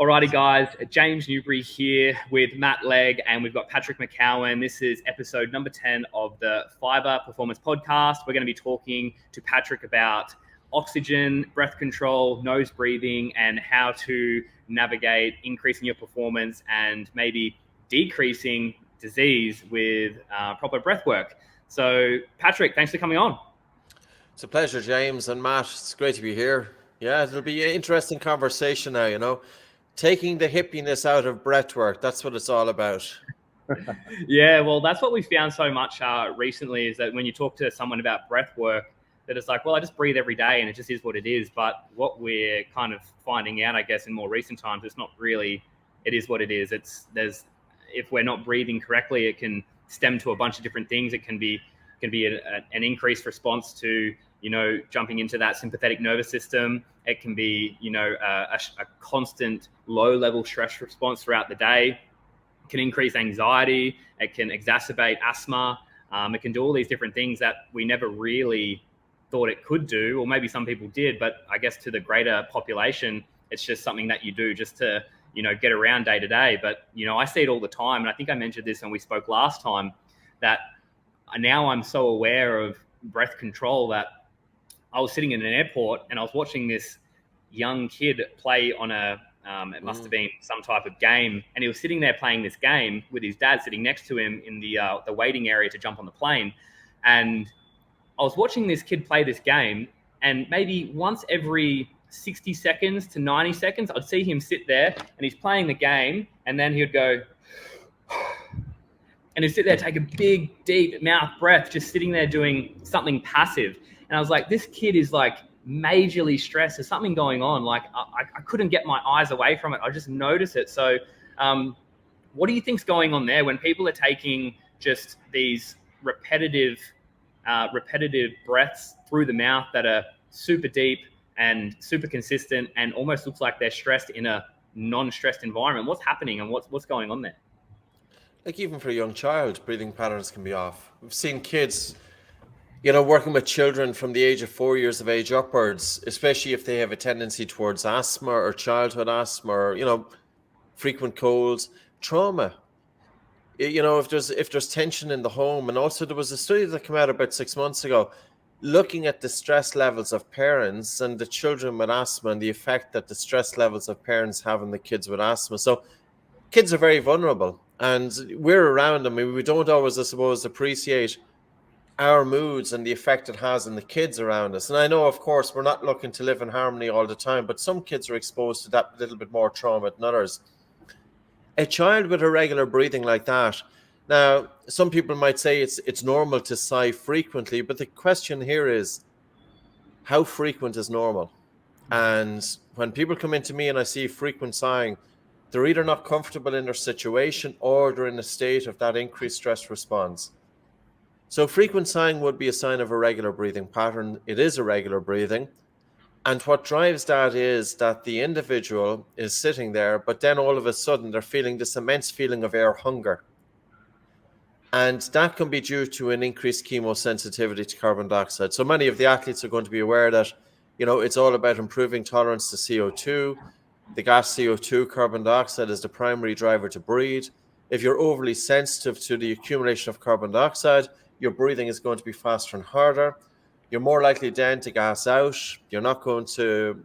Alrighty, guys, James Newbury here with Matt Legg, and we've got Patrick Mckeown. This is episode number 10 of the Phyba Performance Podcast. We're going to be talking to Patrick about oxygen, breath control, nose breathing, and how to navigate increasing your performance and maybe decreasing disease with proper breath work. So, Patrick, thanks for coming on. It's a pleasure, James and Matt. It's great to be here. Yeah, it'll be an interesting conversation now, taking the hippiness out of breath work. That's what it's all about. Yeah, well, that's what we found so much recently is that when you talk to someone about breath work, that it's like, well, I just breathe every day and it just is what it is. But what we're kind of finding out, I guess, in more recent times, it's not really, it is what it is. If we're not breathing correctly, it can stem to a bunch of different things. It can be an increased response to, jumping into that sympathetic nervous system. It can be, a constant low level stress response throughout the day. It can increase anxiety. It can exacerbate asthma. It can do all these different things that we never really thought it could do, or maybe some people did, but I guess to the greater population, it's just something that you do just to, get around day to day. But, I see it all the time. And I think I mentioned this when we spoke last time, that now I'm so aware of breath control that I was sitting in an airport and I was watching this young kid play on it must have been some type of game. And he was sitting there playing this game with his dad sitting next to him in the waiting area to jump on the plane. And I was watching this kid play this game, and maybe once every 60 seconds to 90 seconds, I'd see him sit there and he's playing the game, and then he would go, and he'd sit there, take a big, deep mouth breath, just sitting there doing something passive. And I was like, this kid is like majorly stressed. There's something going on. Like I couldn't get my eyes away from it. I just noticed it. So what do you think's going on there when people are taking just these repetitive breaths through the mouth that are super deep and super consistent and almost looks like they're stressed in a non-stressed environment? What's happening and what's going on there? Like even for a young child, breathing patterns can be off. We've seen kids, working with children from the age of 4 years of age upwards, especially if they have a tendency towards asthma or childhood asthma or, frequent colds, trauma. If there's tension in the home. And also there was a study that came out about 6 months ago looking at the stress levels of parents and the children with asthma and the effect that the stress levels of parents have on the kids with asthma. So kids are very vulnerable and we're around them. We don't always, I suppose, appreciate our moods and the effect it has on the kids around us. And I know, of course, we're not looking to live in harmony all the time, but some kids are exposed to that little bit more trauma than others. A child with irregular breathing like that, now, some people might say it's normal to sigh frequently, but the question here is, how frequent is normal? And when people come into me and I see frequent sighing, they're either not comfortable in their situation or they're in a state of that increased stress response. So frequent sighing would be a sign of a irregular breathing pattern. It is irregular breathing. And what drives that is that the individual is sitting there, but then all of a sudden they're feeling this immense feeling of air hunger. And that can be due to an increased chemosensitivity to carbon dioxide. So many of the athletes are going to be aware that, it's all about improving tolerance to CO2. The gas CO2, carbon dioxide, is the primary driver to breathe. If you're overly sensitive to the accumulation of carbon dioxide, your breathing is going to be faster and harder. You're more likely then to gas out. You're not going to,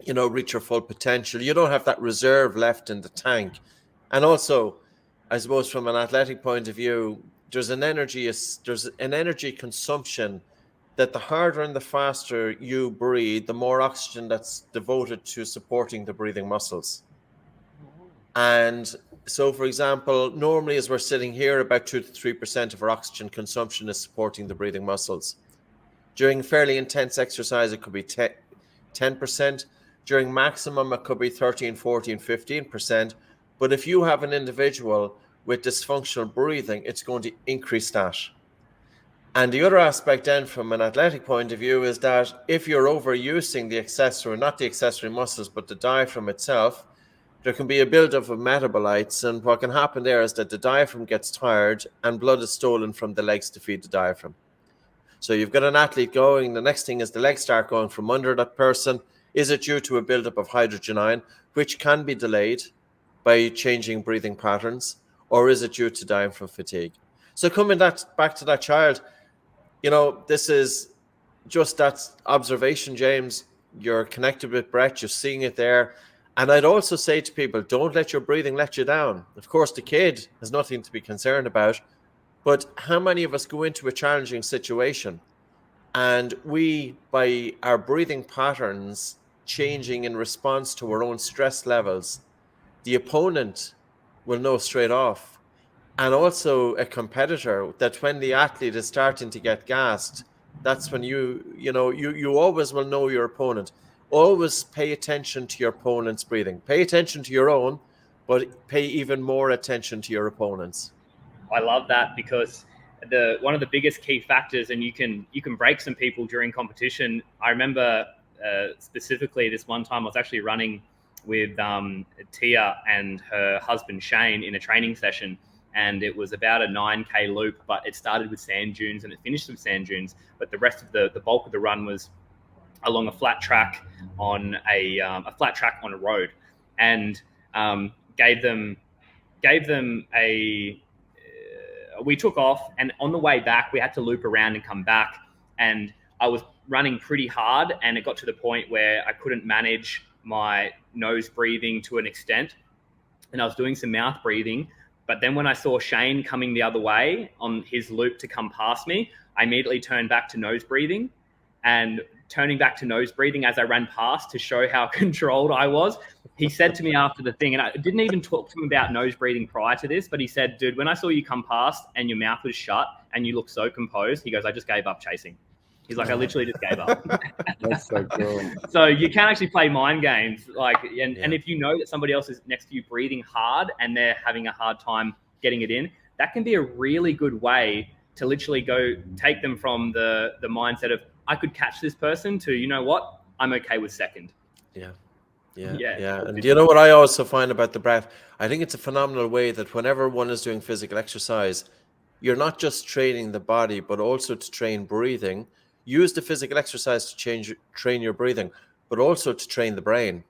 reach your full potential. You don't have that reserve left in the tank. And also, I suppose from an athletic point of view, there's an energy consumption that the harder and the faster you breathe, the more oxygen that's devoted to supporting the breathing muscles. And so, for example, normally as we're sitting here, about 2 to 3% of our oxygen consumption is supporting the breathing muscles. During fairly intense exercise, it could be 10%. During maximum, it could be 13, 14, 15%. But if you have an individual with dysfunctional breathing, it's going to increase that. And the other aspect then from an athletic point of view is that if you're overusing the accessory, not the accessory muscles, but the diaphragm itself, there can be a buildup of metabolites. And what can happen there is that the diaphragm gets tired and blood is stolen from the legs to feed the diaphragm. So you've got an athlete going, the next thing is the legs start going from under that person. Is it due to a buildup of hydrogen ion, which can be delayed by changing breathing patterns, or is it due to dying from fatigue? So coming back to that child, this is just that observation, James. You're connected with breath, you're seeing it there. And I'd also say to people, don't let your breathing let you down. Of course, the kid has nothing to be concerned about, but how many of us go into a challenging situation and we, by our breathing patterns changing in response to our own stress levels, the opponent will know straight off. And also a competitor, that when the athlete is starting to get gassed, that's when you always will know your opponent. Always pay attention to your opponent's breathing. Pay attention to your own, but pay even more attention to your opponent's. I love that, because one of the biggest key factors, and you can break some people during competition. I remember specifically this one time I was actually running with Tia and her husband Shane in a training session, and it was about a 9K loop, but it started with sand dunes and it finished with sand dunes. But the rest of the bulk of the run was along a flat track on a road, and gave them a. We took off, and on the way back, we had to loop around and come back. And I was running pretty hard, and it got to the point where I couldn't manage my nose breathing to an extent, and I was doing some mouth breathing. But then when I saw Shane coming the other way on his loop to come past me, I immediately turned back to nose breathing, and turning back to nose breathing as I ran past to show how controlled I was. He said to me after the thing, and I didn't even talk to him about nose breathing prior to this, but he said, dude, when I saw you come past and your mouth was shut and you look so composed, he goes, I just gave up chasing. He's like, I literally just gave up. That's so cool. So you can actually play mind games. And if you know that somebody else is next to you breathing hard and they're having a hard time getting it in, that can be a really good way to literally go take them from the mindset of, I could catch this person, to, you know what, I'm okay with second. Yeah. And you know what I also find about the breath? I think it's a phenomenal way that whenever one is doing physical exercise, you're not just training the body, but also to train breathing. Use the physical exercise to train your breathing, but also to train the brain.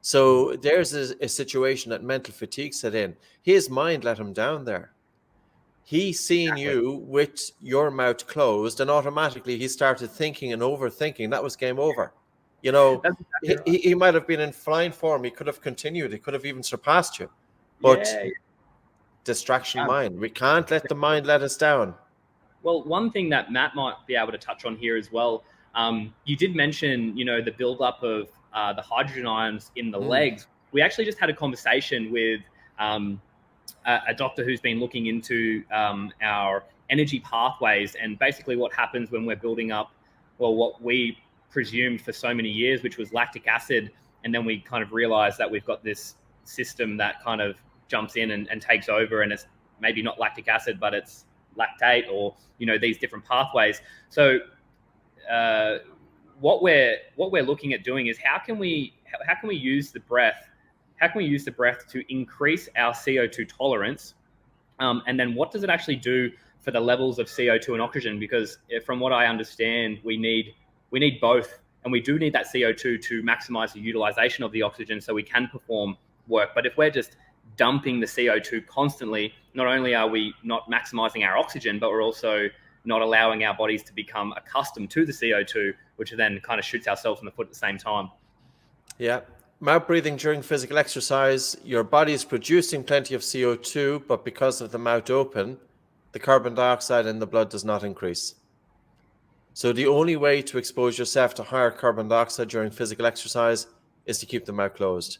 So there's a situation that mental fatigue set in. His mind let him down there. He seen you with your mouth closed, and automatically he started thinking and overthinking. That was game over. He might have been in flying form. He could have continued. He could have even surpassed you. But distraction mind. We can't let the mind let us down. Well, one thing that Matt might be able to touch on here as well, you did mention, the buildup of the hydrogen ions in the legs. We actually just had a conversation with a doctor who's been looking into our energy pathways, and basically what happens when we're building up, what we presumed for so many years, which was lactic acid. And then we kind of realized that we've got this system that kind of jumps in and takes over, and it's maybe not lactic acid, but it's lactate, or, these different pathways. So what we're looking at doing is how can we use the breath? How can we use the breath to increase our CO2 tolerance? And then what does it actually do for the levels of CO2 and oxygen? Because from what I understand, we need both, and we do need that CO2 to maximize the utilization of the oxygen so we can perform work. But if we're just dumping the CO2 constantly, not only are we not maximizing our oxygen, but we're also not allowing our bodies to become accustomed to the CO2, which then kind of shoots ourselves in the foot at the same time. Yeah. Mouth breathing during physical exercise, your body is producing plenty of CO2, but because of the mouth open, the carbon dioxide in the blood does not increase. So the only way to expose yourself to higher carbon dioxide during physical exercise is to keep the mouth closed.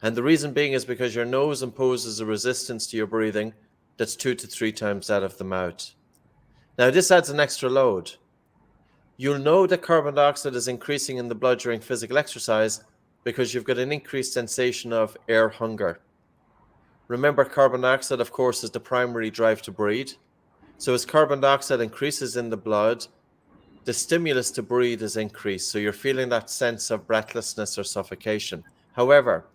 And the reason being is because your nose imposes a resistance to your breathing that's 2 to 3 times that of the mouth. Now, this adds an extra load. You'll know that carbon dioxide is increasing in the blood during physical exercise because you've got an increased sensation of air hunger. Remember, carbon dioxide, of course, is the primary drive to breathe. So as carbon dioxide increases in the blood, the stimulus to breathe is increased. So you're feeling that sense of breathlessness or suffocation. However,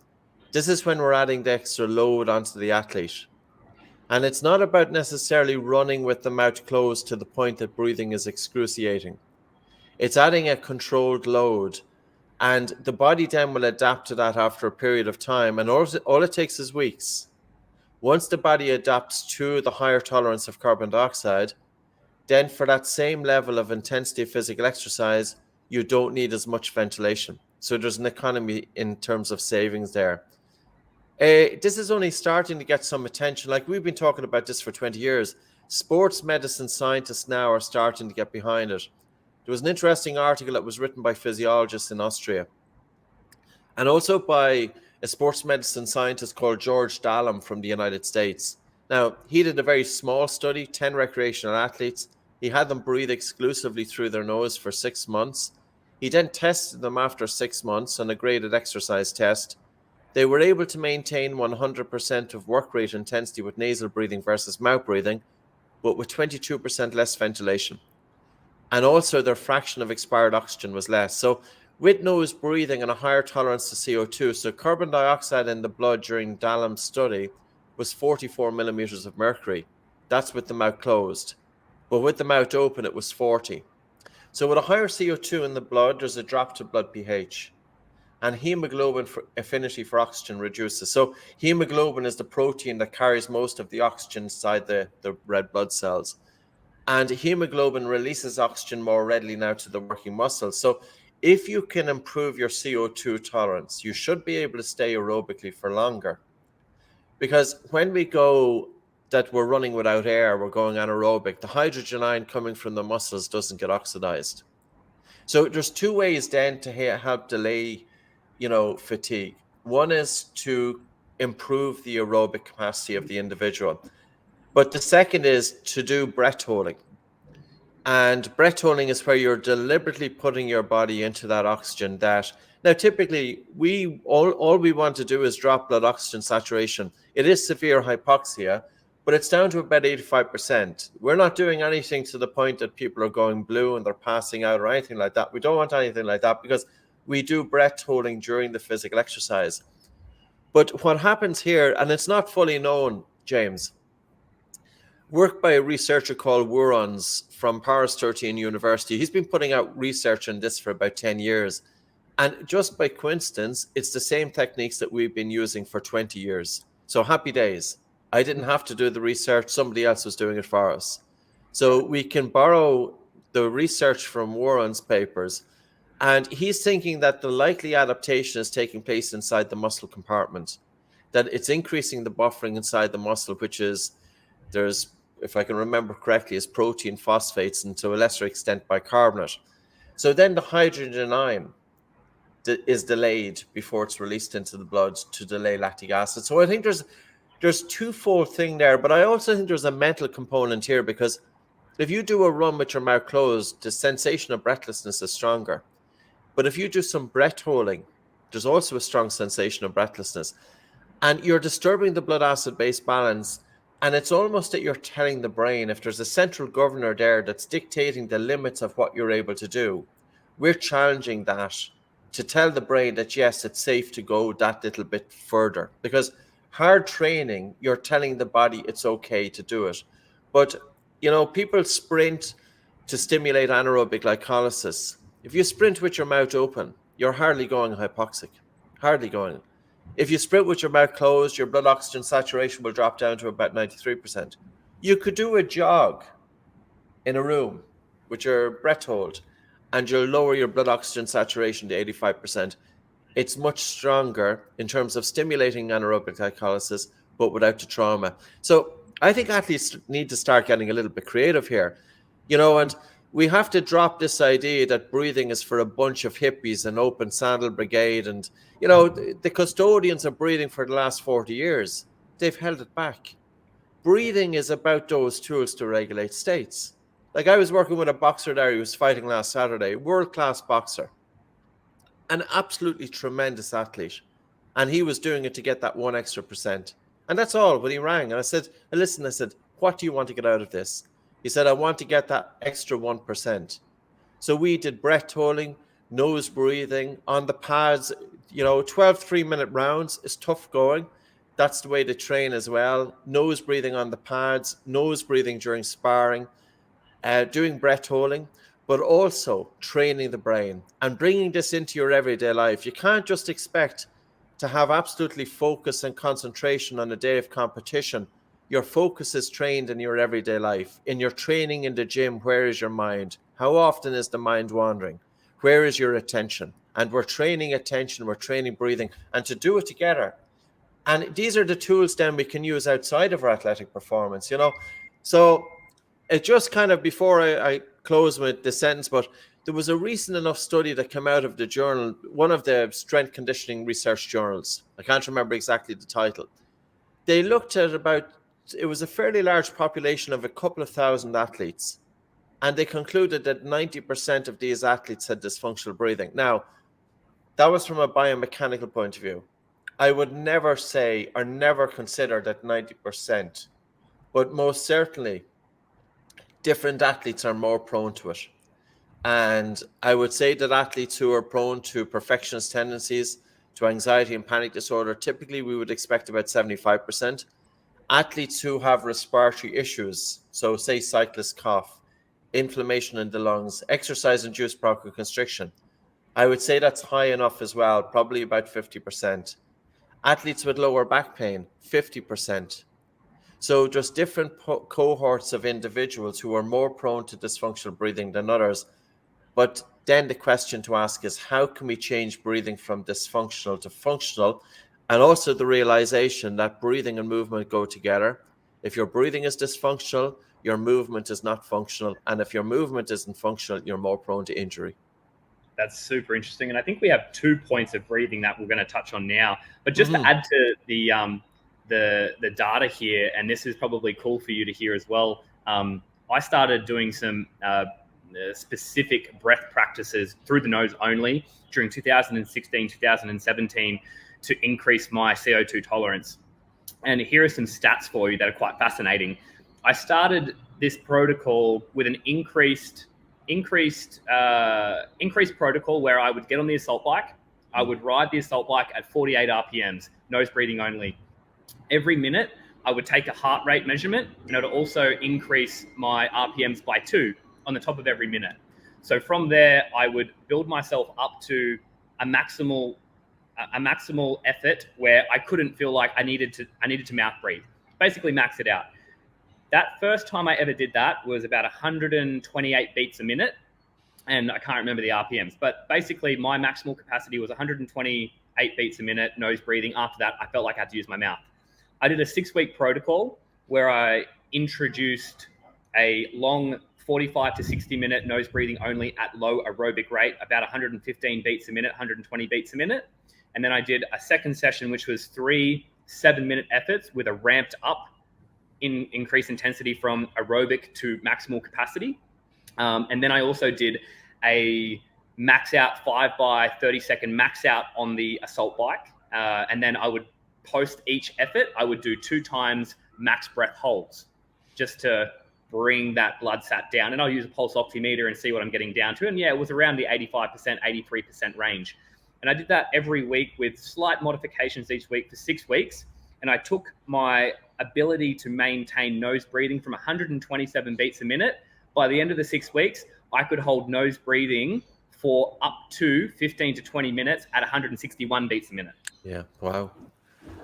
this is when we're adding the extra load onto the athlete. And it's not about necessarily running with the mouth closed to the point that breathing is excruciating. It's adding a controlled load And the body then will adapt to that after a period of time. And all it takes is weeks. Once the body adapts to the higher tolerance of carbon dioxide, then for that same level of intensity of physical exercise, you don't need as much ventilation. So there's an economy in terms of savings there. This is only starting to get some attention. Like, we've been talking about this for 20 years. Sports medicine scientists now are starting to get behind it. There was an interesting article that was written by physiologists in Austria and also by a sports medicine scientist called George Dallam from the United States. Now, he did a very small study, 10 recreational athletes. He had them breathe exclusively through their nose for 6 months. He then tested them after 6 months on a graded exercise test. They were able to maintain 100% of work rate intensity with nasal breathing versus mouth breathing, but with 22% less ventilation. And also their fraction of expired oxygen was less. So with nose breathing and a higher tolerance to CO2, so carbon dioxide in the blood during Dallam's study was 44 millimeters of mercury. That's with the mouth closed. But with the mouth open, it was 40. So with a higher CO2 in the blood, there's a drop to blood pH. And hemoglobin affinity for oxygen reduces. So hemoglobin is the protein that carries most of the oxygen inside the red blood cells. And hemoglobin releases oxygen more readily now to the working muscles. So if you can improve your CO2 tolerance, you should be able to stay aerobically for longer. Because when we go that we're running without air, we're going anaerobic, the hydrogen ion coming from the muscles doesn't get oxidized. So there's two ways then to help delay, fatigue. One is to improve the aerobic capacity of the individual. But the second is to do breath holding. And breath holding is where you're deliberately putting your body into that oxygen that, now typically all we want to do is drop blood oxygen saturation. It is severe hypoxia, but it's down to about 85%. We're not doing anything to the point that people are going blue and they're passing out or anything like that. We don't want anything like that because we do breath holding during the physical exercise. But what happens here, and it's not fully known, James, work by a researcher called Wurons from Paris 13 University. He's been putting out research on this for about 10 years. And just by coincidence, it's the same techniques that we've been using for 20 years. So happy days. I didn't have to do the research. Somebody else was doing it for us. So we can borrow the research from Wurons' papers. And he's thinking that the likely adaptation is taking place inside the muscle compartment, that it's increasing the buffering inside the muscle, which is, there's, if I can remember correctly, is protein phosphates and to a lesser extent bicarbonate. So then the hydrogen ion is delayed before it's released into the blood to delay lactic acid. So I think there's twofold thing there, but I also think there's a mental component here, because if you do a run with your mouth closed, the sensation of breathlessness is stronger. But if you do some breath holding, there's also a strong sensation of breathlessness. And you're disturbing the blood acid base balance. And it's almost that you're telling the brain, if there's a central governor there that's dictating the limits of what you're able to do, we're challenging that to tell the brain that, yes, it's safe to go that little bit further. Because hard training, you're telling the body it's okay to do it. But, people sprint to stimulate anaerobic glycolysis. If you sprint with your mouth open, you're hardly going hypoxic, hardly going. If you sprint with your mouth closed, your blood oxygen saturation will drop down to about 93%. You could do a jog in a room with your breath hold, and you'll lower your blood oxygen saturation to 85%. It's much stronger in terms of stimulating anaerobic glycolysis, but without the trauma. So I think athletes need to start getting a little bit creative here, and we have to drop this idea that breathing is for a bunch of hippies and open sandal brigade. And, the custodians of breathing for the last 40 years, they've held it back. Breathing is about those tools to regulate states. Like, I was working with a boxer there who was fighting last Saturday, world-class boxer, an absolutely tremendous athlete. And he was doing it to get that 1 extra percent. And that's all. When he rang, and I said, listen, what do you want to get out of this? He said, I want to get that extra 1%. So we did breath holding, nose breathing on the pads. 12 3-minute rounds is tough going. That's the way to train as well. Nose breathing on the pads, nose breathing during sparring, doing breath holding. but also training the brain and bringing this into your everyday life. You can't just expect to have absolutely focus and concentration on a day of competition. Your focus is trained in your everyday life. In your training in the gym, where is your mind? How often is the mind wandering? Where is your attention? And we're training attention, we're training breathing, and to do it together. And these are the tools then we can use outside of our athletic performance, So it just kind of, before I close with the sentence, but there was a recent enough study that came out of the journal, one of the strength conditioning research journals. I can't remember exactly the title. They looked at it was a fairly large population of a couple of thousand athletes. And they concluded that 90% of these athletes had dysfunctional breathing. Now, that was from a biomechanical point of view. I would never say or never consider that 90%, but most certainly different athletes are more prone to it. And I would say that athletes who are prone to perfectionist tendencies, to anxiety and panic disorder, typically we would expect about 75%. Athletes who have respiratory issues, so say cyclist cough, inflammation in the lungs, exercise-induced bronchoconstriction, I would say that's high enough as well, probably about 50%. Athletes with lower back pain, 50%. So just different cohorts of individuals who are more prone to dysfunctional breathing than others. But then the question to ask is, how can we change breathing from dysfunctional to functional? And also the realization that breathing and movement go together. If your breathing is dysfunctional, your movement is not functional. And if your movement isn't functional, you're more prone to injury. That's super interesting. And I think we have 2 points of breathing that we're going to touch on now. But just to add to the data here, and this is probably cool for you to hear as well, I started doing some specific breath practices through the nose only during 2016, 2017 to increase my CO2 tolerance. And here are some stats for you that are quite fascinating. I started this protocol with an increased protocol where I would get on the assault bike. I would ride the assault bike at 48 RPMs, nose breathing only. Every minute, I would take a heart rate measurement, and it would also increase my RPMs by 2 on the top of every minute. So from there, I would build myself up to a maximal effort where I couldn't feel like I needed to mouth breathe. Basically, max it out. That first time I ever did that was about 128 beats a minute, and I can't remember the RPMs, but basically my maximal capacity was 128 beats a minute, nose breathing. After that, I felt like I had to use my mouth. I did a 6-week protocol where I introduced a long 45 to 60 minute nose breathing only at low aerobic rate, about 115 beats a minute, 120 beats a minute. And then I did a second session, which was 3 7-minute efforts with a ramped up increased intensity from aerobic to maximal capacity. And then I also did a max out 5 by 30 second max out on the assault bike. And then I would post each effort, I would do 2 times max breath holds just to bring that blood sat down. And I'll use a pulse oximeter and see what I'm getting down to. And yeah, it was around the 85%, 83% range. And I did that every week with slight modifications each week for 6 weeks. And I took my ability to maintain nose breathing from 127 beats a minute. By the end of the 6 weeks, I could hold nose breathing for up to 15 to 20 minutes at 161 beats a minute. Yeah, wow.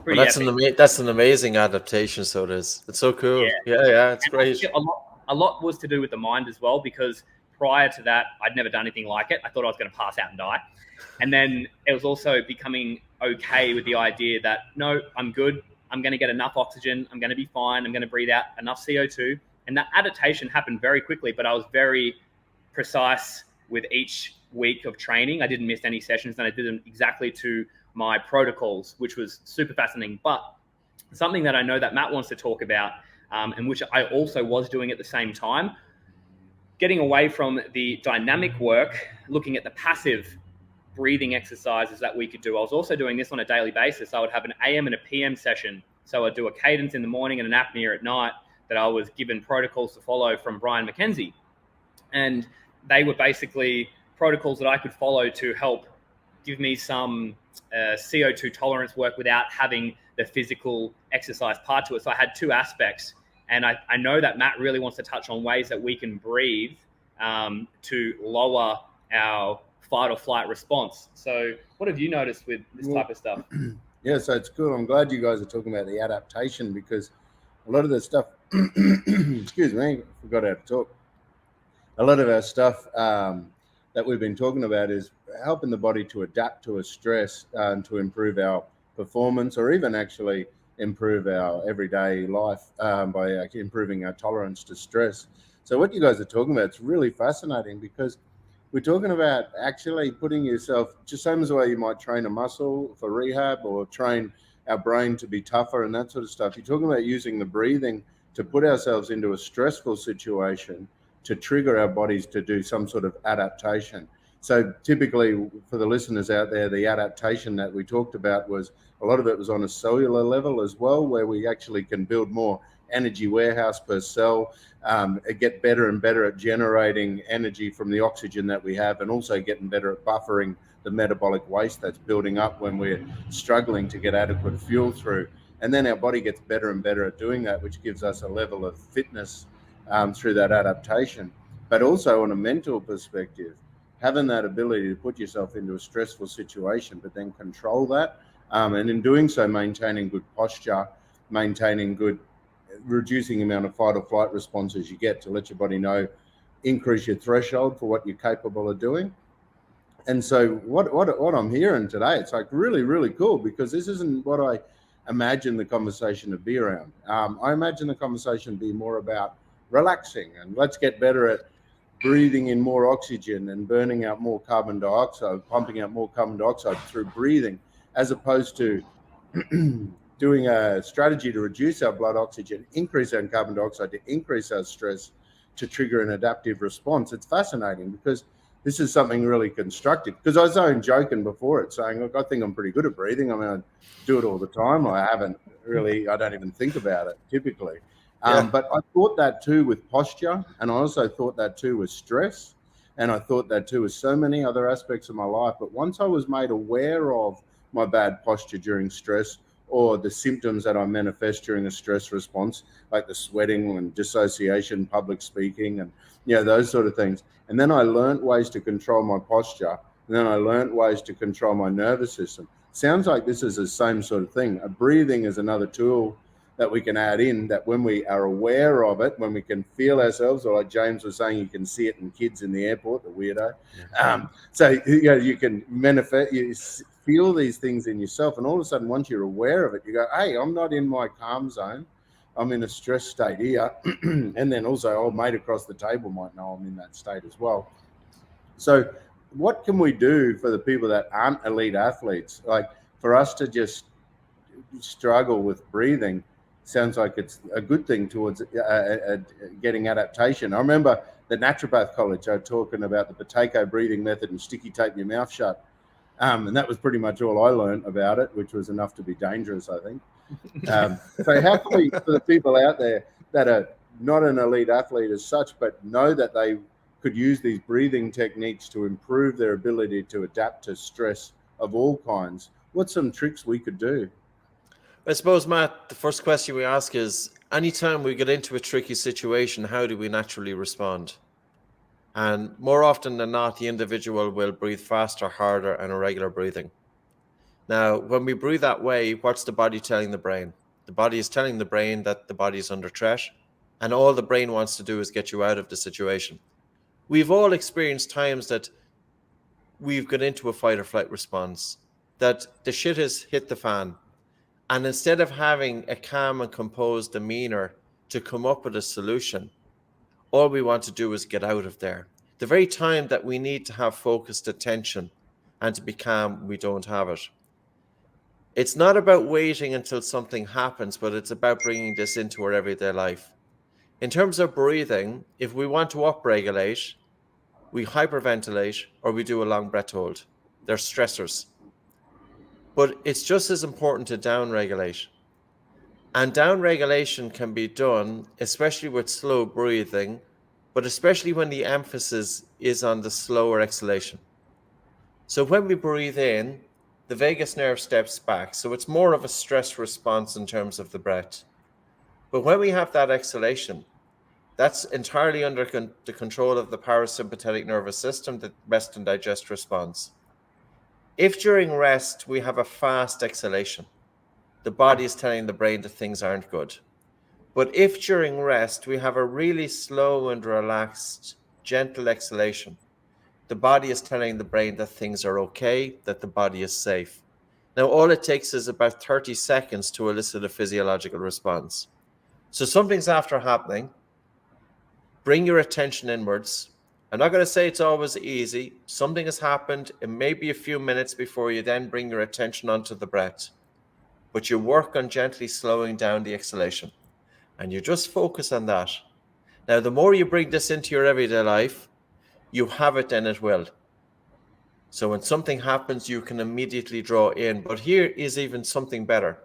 Well, that's an amazing adaptation. So it's so cool. Yeah, it's great. A lot was to do with the mind as well, because prior to that, I'd never done anything like it. I thought I was going to pass out and die. And then it was also becoming okay with the idea that, no, I'm good. I'm going to get enough oxygen. I'm going to be fine. I'm going to breathe out enough CO2. And that adaptation happened very quickly, but I was very precise with each week of training. I didn't miss any sessions, and I did them exactly to my protocols, which was super fascinating. But something that I know that Matt wants to talk about, and which I also was doing at the same time, getting away from the dynamic work, looking at the passive breathing exercises that we could do. I was also doing this on a daily basis. I would have an AM and a PM session. So I'd do a cadence in the morning and an apnea at night that I was given protocols to follow from Brian McKenzie. And they were basically protocols that I could follow to help give me some CO2 tolerance work without having the physical exercise part to it. So I had 2 aspects. And I know that Matt really wants to touch on ways that we can breathe to lower our fight or flight response. So what have you noticed with this type of stuff? Yeah, so it's cool. I'm glad you guys are talking about the adaptation, because a lot of the stuff, excuse me, I forgot how to talk. A lot of our stuff that we've been talking about is helping the body to adapt to a stress and to improve our performance, or even actually improve our everyday life by improving our tolerance to stress. So what you guys are talking about, it's really fascinating, because we're talking about actually putting yourself, just same as the way you might train a muscle for rehab or train our brain to be tougher and that sort of stuff. You're talking about using the breathing to put ourselves into a stressful situation to trigger our bodies to do some sort of adaptation. So typically, for the listeners out there, the adaptation that we talked about was, a lot of it was on a cellular level as well, where we actually can build more energy warehouse per cell, get better and better at generating energy from the oxygen that we have, and also getting better at buffering the metabolic waste that's building up when we're struggling to get adequate fuel through. And then our body gets better and better at doing that, which gives us a level of fitness through that adaptation. But also on a mental perspective, having that ability to put yourself into a stressful situation, but then control that, and in doing so, maintaining good posture, maintaining good, reducing the amount of fight or flight responses you get to let your body know, increase your threshold for what you're capable of doing. And so what I'm hearing today, it's like really, really cool, because this isn't what I imagine the conversation to be around. I imagine the conversation to be more about relaxing, and let's get better at breathing in more oxygen and burning out more carbon dioxide, pumping out more carbon dioxide through breathing, as opposed to doing a strategy to reduce our blood oxygen, increase our carbon dioxide, to increase our stress, to trigger an adaptive response. It's fascinating, because this is something really constructive. Because I was only joking before it, saying, look, I think I'm pretty good at breathing. I mean, I do it all the time. I don't even think about it typically. But I thought that too with posture, and I also thought that too with stress, and I thought that too with so many other aspects of my life. But once I was made aware of my bad posture during stress, or the symptoms that I manifest during a stress response, like the sweating and dissociation, public speaking, and those sort of things. And then I learned ways to control my posture, and then I learned ways to control my nervous system. Sounds like this is the same sort of thing. Breathing is another tool that we can add in, that when we are aware of it, when we can feel ourselves, or like James was saying, you can see it in kids in the airport, the weirdo. So you can manifest, you feel these things in yourself, and all of a sudden, once you're aware of it, you go, hey, I'm not in my calm zone. I'm in a stress state here. And then also, old mate across the table might know I'm in that state as well. So what can we do for the people that aren't elite athletes? Like, for us to just struggle with breathing sounds like it's a good thing towards getting adaptation. I remember the naturopath college, I was talking about the Buteyko Breathing Method and sticky tape your mouth shut. And that was pretty much all I learned about it, which was enough to be dangerous, I think. So how can we, for the people out there that are not an elite athlete as such, but know that they could use these breathing techniques to improve their ability to adapt to stress of all kinds, what's some tricks we could do? I suppose, Matt, the first question we ask is, anytime we get into a tricky situation, how do we naturally respond? And more often than not, the individual will breathe faster, harder, and irregular breathing. Now, when we breathe that way, what's the body telling the brain? The body is telling the brain that the body is under threat, and all the brain wants to do is get you out of the situation. We've all experienced times that we've got into a fight or flight response, that the shit has hit the fan. And instead of having a calm and composed demeanor to come up with a solution, all we want to do is get out of there. The very time that we need to have focused attention and to be calm, we don't have it. It's not about waiting until something happens, but it's about bringing this into our everyday life. In terms of breathing, if we want to upregulate, we hyperventilate or we do a long breath hold. They're stressors. But it's just as important to downregulate. And downregulation can be done, especially with slow breathing, but especially when the emphasis is on the slower exhalation. So when we breathe in, the vagus nerve steps back. So it's more of a stress response in terms of the breath. But when we have that exhalation, That's entirely under the control of the parasympathetic nervous system, the rest and digest response. If during rest we have a fast exhalation, the body is telling the brain that things aren't good. But if during rest we have a really slow and relaxed, gentle exhalation, the body is telling the brain that things are okay, that the body is safe. Now, all it takes is about 30 seconds to elicit a physiological response. So something's after happening. Bring your attention inwards. I'm not going to say it's always easy. Something has happened. It may be a few minutes before you then bring your attention onto the breath. But you work on gently slowing down the exhalation. And you just focus on that. Now, the more you bring this into your everyday life, you have it, then it will. So when something happens, you can immediately draw in. But here is even something better.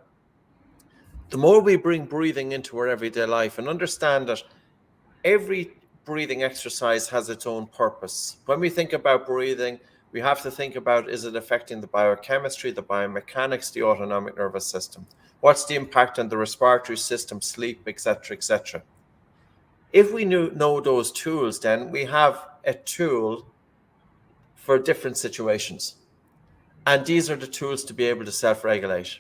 The more we bring breathing into our everyday life and understand that every breathing exercise has its own purpose. When we think about breathing, we have to think about, is it affecting the biochemistry, the biomechanics, the autonomic nervous system? What's the impact on the respiratory system, sleep, etc., etc.? If we know those tools, then we have a tool for different situations. And these are the tools to be able to self-regulate.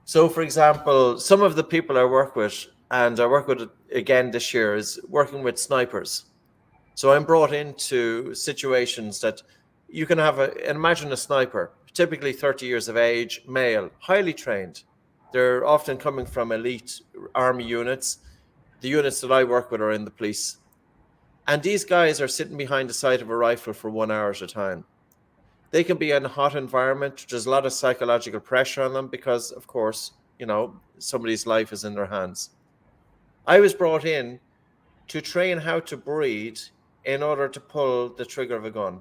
So, for example, some of the people I work with, and I work with again this year, is working with snipers. So I'm brought into situations that you can have imagine a sniper, typically 30 years of age, male, highly trained. They're often coming from elite army units. The units that I work with are in the police. And these guys are sitting behind the sight of a rifle for 1 hour at a time. They can be in a hot environment. There's a lot of psychological pressure on them because, of course, somebody's life is in their hands. I was brought in to train how to breathe in order to pull the trigger of a gun.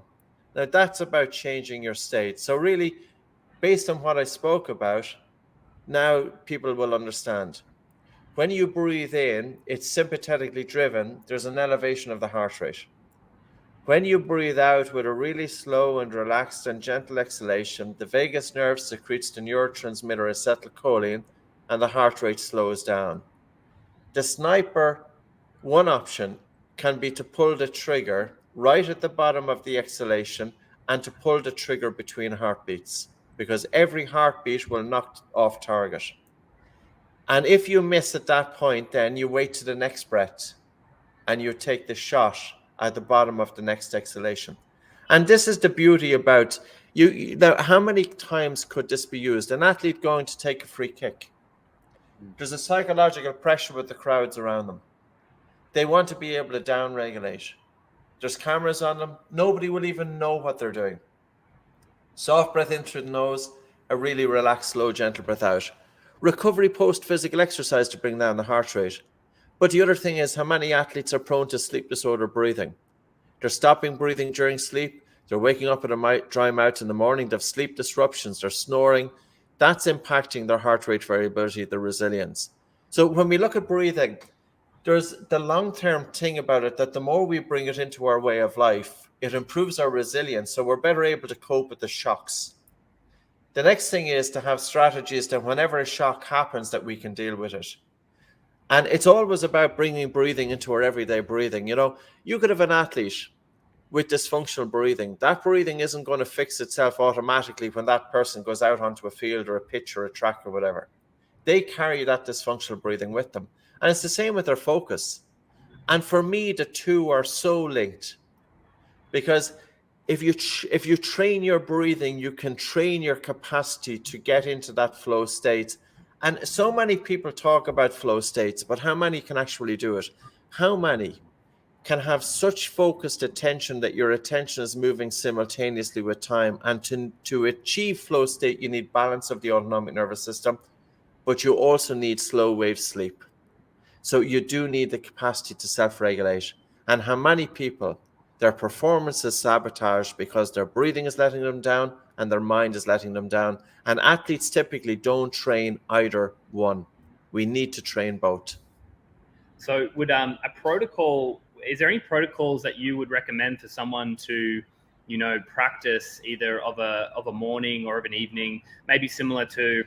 Now, that's about changing your state. So really, based on what I spoke about, now people will understand. When you breathe in, it's sympathetically driven. There's an elevation of the heart rate. When you breathe out with a really slow and relaxed and gentle exhalation, the vagus nerve secretes the neurotransmitter acetylcholine and the heart rate slows down. The sniper, one option can be to pull the trigger right at the bottom of the exhalation and to pull the trigger between heartbeats, because every heartbeat will knock off target. And if you miss at that point, then you wait to the next breath and you take the shot at the bottom of the next exhalation. And this is the beauty about you. Now, how many times could this be used? An athlete going to take a free kick. There's a psychological pressure with the crowds around them. They want to be able to down-regulate. There's cameras on them. Nobody will even know what they're doing. Soft breath in through the nose, a really relaxed, slow, gentle breath out. Recovery post-physical exercise to bring down the heart rate. But the other thing is how many athletes are prone to sleep disorder breathing. They're stopping breathing during sleep. They're waking up with a dry mouth in the morning. They have sleep disruptions. They're snoring. That's impacting their heart rate variability, their resilience. So when we look at breathing, there's the long-term thing about it that the more we bring it into our way of life, it improves our resilience. So we're better able to cope with the shocks. The next thing is to have strategies that whenever a shock happens that we can deal with it. And it's always about bringing breathing into our everyday breathing. You could have an athlete with dysfunctional breathing. That breathing isn't going to fix itself automatically when that person goes out onto a field or a pitch or a track or whatever. They carry that dysfunctional breathing with them. And it's the same with their focus. And for me, the two are so linked. Because if you train your breathing, you can train your capacity to get into that flow state. And so many people talk about flow states, but how many can actually do it? How many can have such focused attention that your attention is moving simultaneously with time? And to achieve flow state, you need balance of the autonomic nervous system, but you also need slow wave sleep. So you do need the capacity to self-regulate. And how many people, their performance is sabotaged because their breathing is letting them down and their mind is letting them down. And athletes typically don't train either one. We need to train both. So would is there any protocols that you would recommend for someone to, practice either of a morning or of an evening, maybe similar to,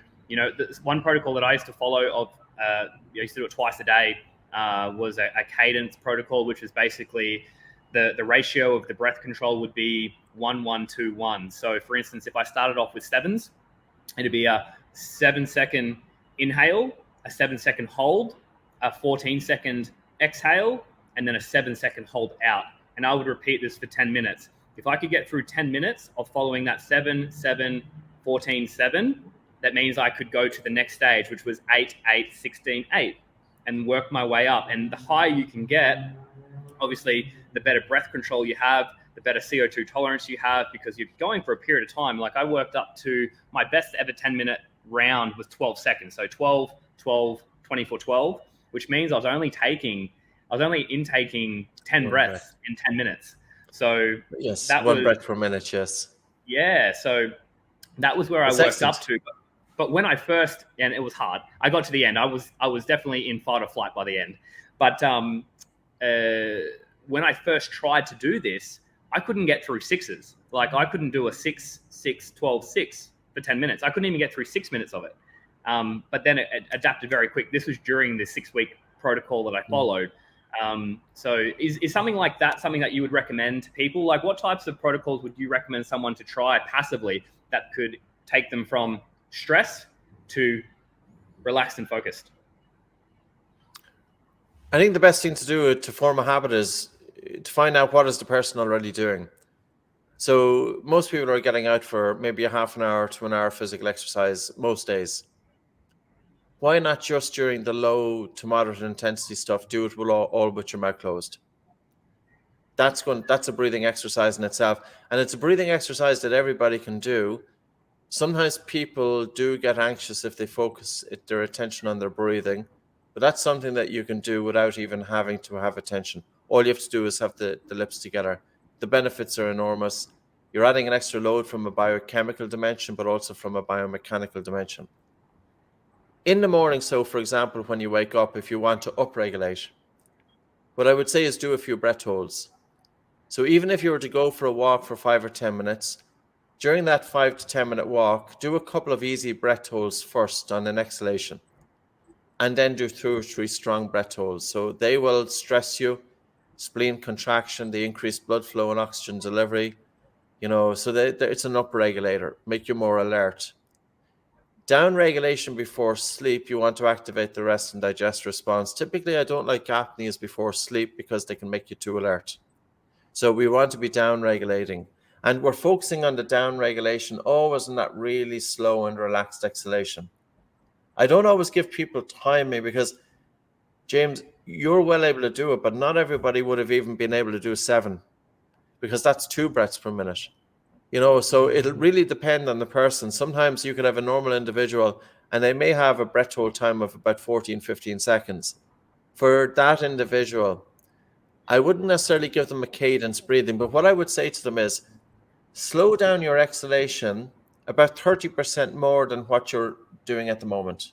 one protocol that I used to follow I used to do it twice a day, was a cadence protocol, which is basically the ratio of the breath control would be 1-1-2-1. So for instance, if I started off with sevens, it'd be a 7-second inhale, a 7-second hold, a 14-second exhale, and then a 7-second hold out. And I would repeat this for 10 minutes. If I could get through 10 minutes of following that 7, 7, 14, 7, that means I could go to the next stage, which was 8, 8, 16, 8, and work my way up. And the higher you can get, obviously, the better breath control you have, the better CO2 tolerance you have, because you're going for a period of time. Like I worked up to my best ever 10-minute round was 12 seconds. So 12, 12, 24, 12, which means I was only intaking 10 breaths in 10 minutes. So yes, that one was, breath per minute. Yes. Yeah. So that was where I worked up to. But when I first, and it was hard, I got to the end. I was definitely in fight or flight by the end. But when I first tried to do this, I couldn't get through sixes. Like I couldn't do a 6, 6, 12, 6 for 10 minutes. I couldn't even get through 6 minutes of it. But then it adapted very quick. This was during the 6-week protocol that I followed. So is something like that something that you would recommend to people? Like what types of protocols would you recommend someone to try passively that could take them from stress to relaxed and focused? I think the best thing to do to form a habit is to find out what is the person already doing. So most people are getting out for maybe a half an hour to an hour physical exercise most days. Why not just during the low to moderate intensity stuff, do it with all but your mouth closed? That's a breathing exercise in itself. And it's a breathing exercise that everybody can do. Sometimes people do get anxious if they focus their attention on their breathing, but that's something that you can do without even having to have attention. All you have to do is have the lips together. The benefits are enormous. You're adding an extra load from a biochemical dimension, but also from a biomechanical dimension. In the morning, so for example, when you wake up, if you want to upregulate, what I would say is do a few breath holds. So even if you were to go for a walk for 5 or 10 minutes, during that 5 to 10 minute walk, do a couple of easy breath holds first on an exhalation, and then do 2 or 3 strong breath holds. So they will stress you, spleen contraction, they increase blood flow and oxygen delivery, so it's an upregulator, make you more alert. Down regulation before sleep, you want to activate the rest and digest response. Typically, I don't like apneas before sleep because they can make you too alert. So we want to be down regulating. And we're focusing on the down regulation always in that really slow and relaxed exhalation. I don't always give people timing because, James, you're well able to do it, but not everybody would have even been able to do 7 because that's 2 breaths per minute. So it'll really depend on the person. Sometimes you could have a normal individual and they may have a breath hold time of about 14, 15 seconds. For that individual, I wouldn't necessarily give them a cadence breathing, but what I would say to them is slow down your exhalation about 30% more than what you're doing at the moment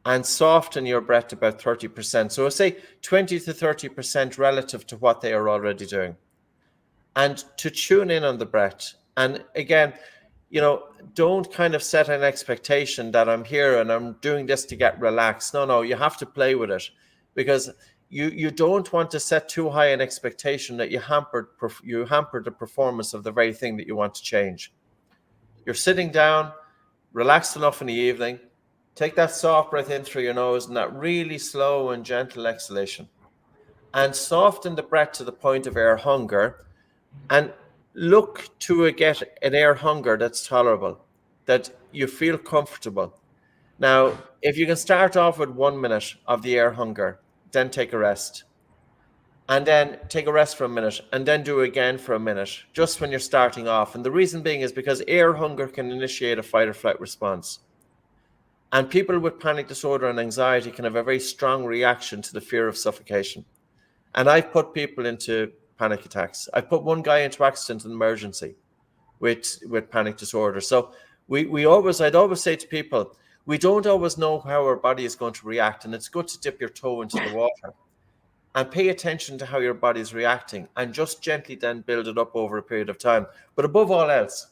and soften your breath about 30%. So say 20 to 30% relative to what they are already doing. And to tune in on the breath. And again, don't kind of set an expectation that I'm here and I'm doing this to get relaxed. No, you have to play with it because you don't want to set too high an expectation that you hamper the performance of the very thing that you want to change. You're sitting down, relaxed enough in the evening, take that soft breath in through your nose and that really slow and gentle exhalation. And soften the breath to the point of air hunger. And look to get an air hunger that's tolerable, that you feel comfortable. Now, if you can start off with 1 minute of the air hunger, then take a rest. And then take a rest for a minute, and then do it again for a minute, just when you're starting off. And the reason being is because air hunger can initiate a fight or flight response. And people with panic disorder and anxiety can have a very strong reaction to the fear of suffocation. And I've put people into panic attacks. I put one guy into accident and emergency with panic disorder. So I'd always say to people, we don't always know how our body is going to react, and it's good to dip your toe into the water and pay attention to how your body is reacting and just gently then build it up over a period of time. But above all else,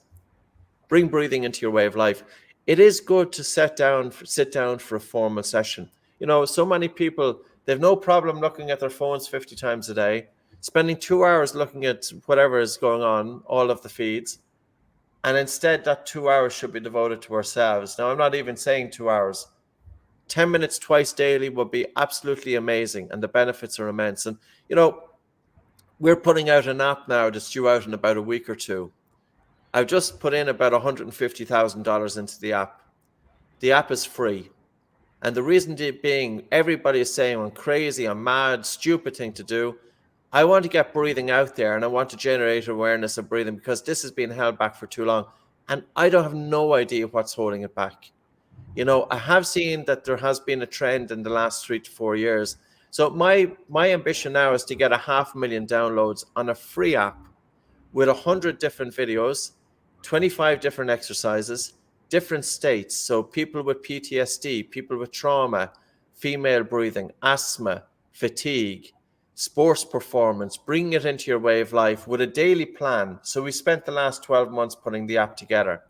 bring breathing into your way of life. It is good to sit down for a formal session. So many people, They've no problem looking at their phones 50 times a day, spending 2 hours looking at whatever is going on, all of the feeds. And instead, that 2 hours should be devoted to ourselves. Now, I'm not even saying 2 hours. 10 minutes twice daily would be absolutely amazing, and the benefits are immense. And, you know, we're putting out an app now that's due out in about a week or two. I've just put in about $150,000 into the app. The app is free. And the reason being, everybody is saying I'm crazy, I'm mad, stupid thing to do. I want to get breathing out there, and I want to generate awareness of breathing, because this has been held back for too long. And I don't have no idea what's holding it back. You know, I have seen that there has been a trend in the last 3 to 4 years. So my ambition now is to get 500,000 downloads on a free app with 100 different videos, 25 different exercises, different states. So people with PTSD, people with trauma, female breathing, asthma, fatigue, sports performance, bringing it into your way of life with a daily plan. So we spent the last 12 months putting the app together.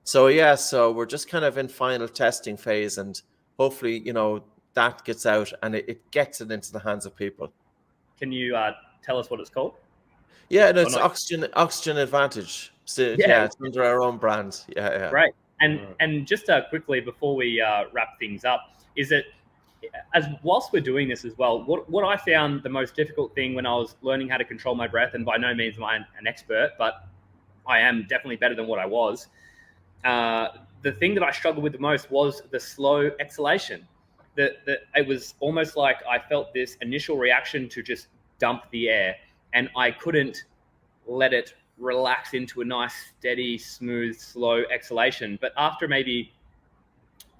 So yeah, so we're just kind of in final testing phase, and hopefully, you know, that gets out and it gets it into the hands of people. Can you tell us what it's called? Yeah, no, it's Oxygen Advantage. So, yeah, it's under our own brand. Yeah. Great. And just quickly before we wrap things up, is that whilst we're doing this as well, what I found the most difficult thing when I was learning how to control my breath, and by no means am I an expert, but I am definitely better than what I was. The thing that I struggled with the most was the slow exhalation. It was almost like I felt this initial reaction to just dump the air, and I couldn't let it relax into a nice, steady, smooth, slow exhalation. But after maybe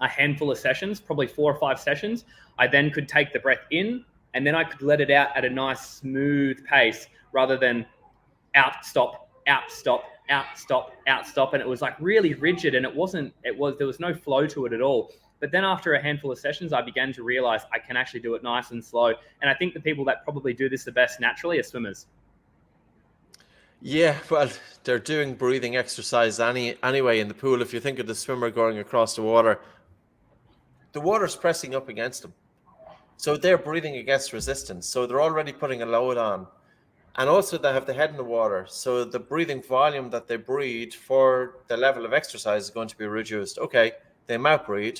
a handful of sessions, probably 4 or 5 sessions, I then could take the breath in, and then I could let it out at a nice, smooth pace rather than out, stop, out, stop, out, stop, out, stop. And it was like really rigid, and there was no flow to it at all. But then after a handful of sessions, I began to realize I can actually do it nice and slow. And I think the people that probably do this the best naturally are swimmers. Yeah, well, they're doing breathing exercise anyway in the pool. If you think of the swimmer going across the water's pressing up against them. So they're breathing against resistance. So they're already putting a load on. And also they have the head in the water. So the breathing volume that they breathe for the level of exercise is going to be reduced. Okay, they mouth breathe,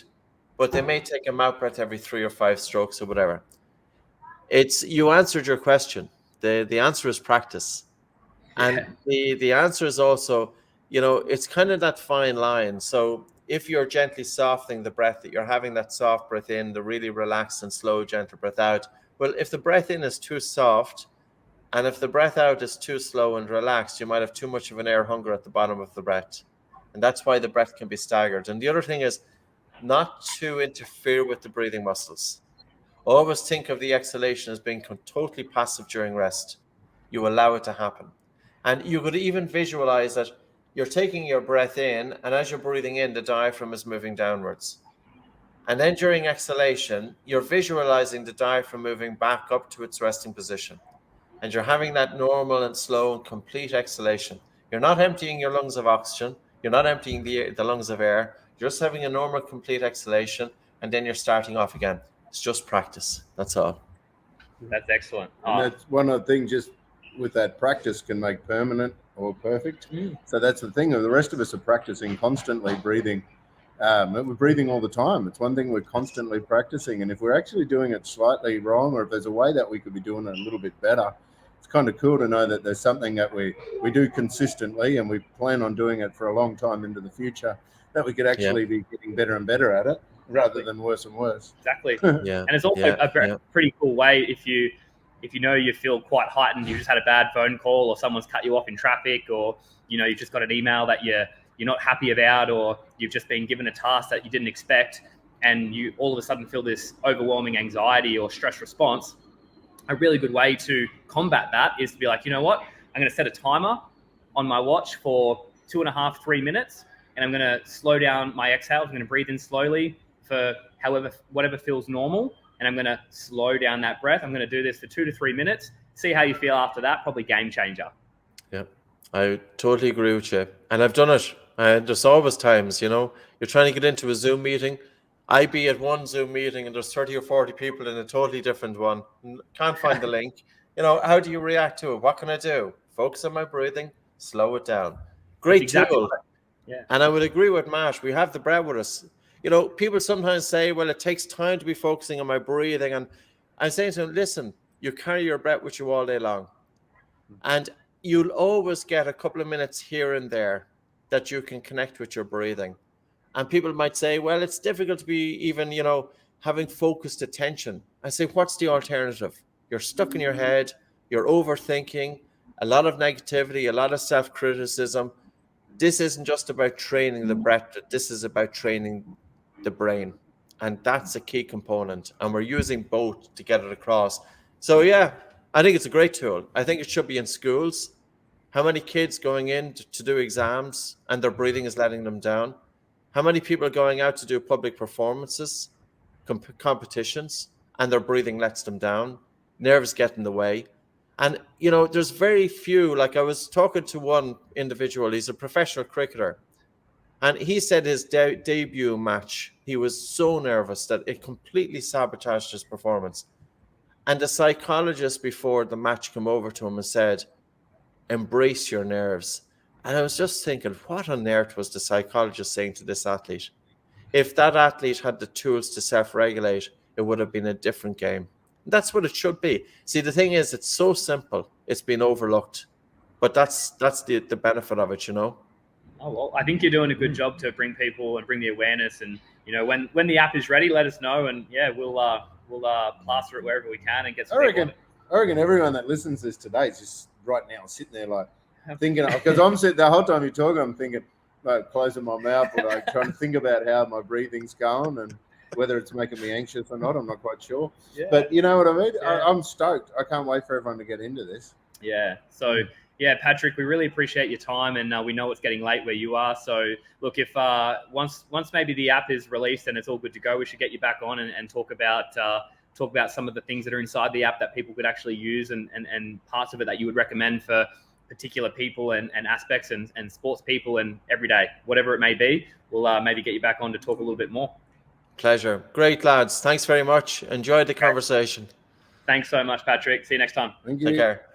but they may take a mouth breath every 3 or 5 strokes or whatever. You answered your question. The answer is practice. And the answer is also, you know, it's kind of that fine line. So if you're gently softening the breath, that you're having that soft breath in, the really relaxed and slow, gentle breath out. Well, if the breath in is too soft, and if the breath out is too slow and relaxed, you might have too much of an air hunger at the bottom of the breath. And that's why the breath can be staggered. And the other thing is not to interfere with the breathing muscles. Always think of the exhalation as being totally passive during rest. You allow it to happen. And you could even visualize that you're taking your breath in, and as you're breathing in, the diaphragm is moving downwards. And then during exhalation, you're visualizing the diaphragm moving back up to its resting position. And you're having that normal and slow and complete exhalation. You're not emptying your lungs of oxygen. You're not emptying the lungs of air. You're just having a normal, complete exhalation, and then you're starting off again. It's just practice. That's all. That's excellent. And that's one of the things, just with that practice can make permanent or perfect. So that's the thing. The rest of us are practicing constantly breathing. We're breathing all the time. It's one thing we're constantly practicing. And if we're actually doing it slightly wrong, or if there's a way that we could be doing it a little bit better, it's kind of cool to know that there's something that we do consistently, and we plan on doing it for a long time into the future, that we could actually be getting better and better at it rather than worse and worse. Exactly. And it's also a pretty cool way if you know you feel quite heightened, you just had a bad phone call, or someone's cut you off in traffic, or you know you just got an email that you're not happy about, or you've just been given a task that you didn't expect, and you all of a sudden feel this overwhelming anxiety or stress response. A really good way to combat that is to be like, you know what, I'm going to set a timer on my watch for 2.5, 3 minutes, and I'm going to slow down my exhales. I'm going to breathe in slowly for whatever feels normal, and I'm going to slow down that breath. I'm going to do this for 2 to 3 minutes. See how you feel after that. Probably game changer. Yeah, I totally agree with you. And I've done it. And there's always times, you know, you're trying to get into a Zoom meeting I'd be at one Zoom meeting and there's 30 or 40 people in a totally different one. Can't find the link. You know, how do you react to it? What can I do? Focus on my breathing, slow it down. Great exactly tool. right. Yeah. And I would agree with Matt. We have the breath with us. You know, people sometimes say, well, it takes time to be focusing on my breathing. And I'm saying to them, listen, you carry your breath with you all day long. And you'll always get a couple of minutes here and there that you can connect with your breathing. And people might say, well, it's difficult to be even, you know, having focused attention. I say, what's the alternative? You're stuck in your head, you're overthinking, a lot of negativity, a lot of self-criticism. This isn't just about training the breath, this is about training the brain. And that's a key component. And we're using both to get it across. So yeah, I think it's a great tool. I think it should be in schools. How many kids going in to do exams and their breathing is letting them down? How many people are going out to do public performances, competitions, and their breathing lets them down? Nerves get in the way. And, you know, there's very few, like I was talking to one individual, he's a professional cricketer. And he said his debut match, he was so nervous that it completely sabotaged his performance. And the psychologist before the match came over to him and said, embrace your nerves. And I was just thinking, what on earth was the psychologist saying to this athlete? If that athlete had the tools to self-regulate, it would have been a different game. That's what it should be. See, the thing is, it's so simple. It's been overlooked. But that's the benefit of it, you know? Oh, well, I think you're doing a good job to bring people and bring the awareness. And, you know, when the app is ready, let us know. And, yeah, we'll plaster it wherever we can and get some people on it. I reckon everyone that listens to this today is just right now sitting there like thinking, because I'm sitting the whole time you're talking, I'm thinking, like closing my mouth, or like trying to think about how my breathing's going and whether it's making me anxious or not. I'm not quite sure. Yeah. But you know what I mean? Yeah. I'm stoked. I can't wait for everyone to get into this. Yeah. So, yeah, Patrick, we really appreciate your time, and we know it's getting late where you are. So, look, if once maybe the app is released and it's all good to go, we should get you back on and talk about some of the things that are inside the app that people could actually use and parts of it that you would recommend for particular people and aspects and sports people and every day, whatever it may be. We'll maybe get you back on to talk a little bit more. Pleasure. Great, lads. Thanks very much. Enjoyed the conversation. Thanks so much, Patrick. See you next time. Thank you. Take care.